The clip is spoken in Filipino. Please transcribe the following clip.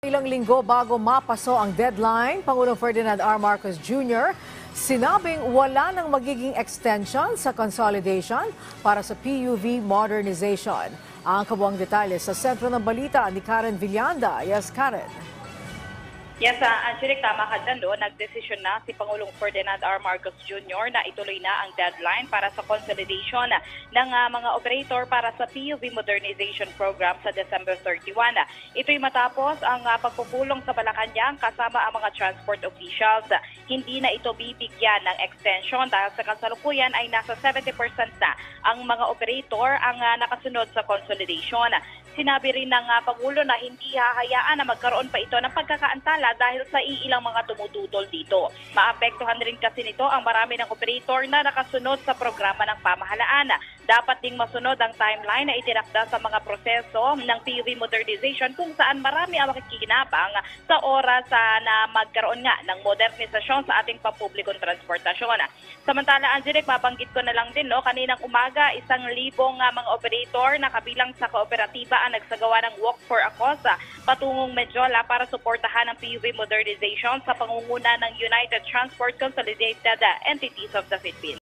Ilang linggo bago mapaso ang deadline, Pangulong Ferdinand R. Marcos Jr. sinabing wala nang magiging extension sa consolidation para sa PUV modernization. Ang kabuang detalye sa sentro ng balita ni Karen Villanda. Yes, Karen. Yes, Angelic, tama ka dyan doon. Nagdesisyon na si Pangulong Ferdinand R. Marcos Jr. na ituloy na ang deadline para sa consolidation ng mga operator para sa PUV Modernization Program sa December 31. Ito'y matapos ang pagpupulong sa Malacanang kasama ang mga transport officials. Hindi na ito bibigyan ng extension dahil sa kasalukuyan ay nasa 70% na ang mga operator ang nakasunod sa consolidation. Sinabi rin ng Pangulo na hindi hahayaan na magkaroon pa ito ng pagkakaantala dahil sa iilang mga tumututol dito. Maapektuhan rin kasi nito ang marami ng operator na nakasunod sa programa ng pamahalaan. Dapat ding masunod ang timeline na itinakda sa mga proseso ng PUV modernization kung saan marami ang makikinabang sa oras na magkaroon nga ng modernisasyon sa ating pampublikong transportasyon. Samantala, Angelic, mabanggit ko na lang din, kaninang umaga, 1,000 mga operator na kabilang sa kooperatiba ang nagsagawa ng Walk for a Cause patungong Medjola para suportahan ang PUV modernization sa pangunguna ng United Transport Consolidated Entities of the Philippines.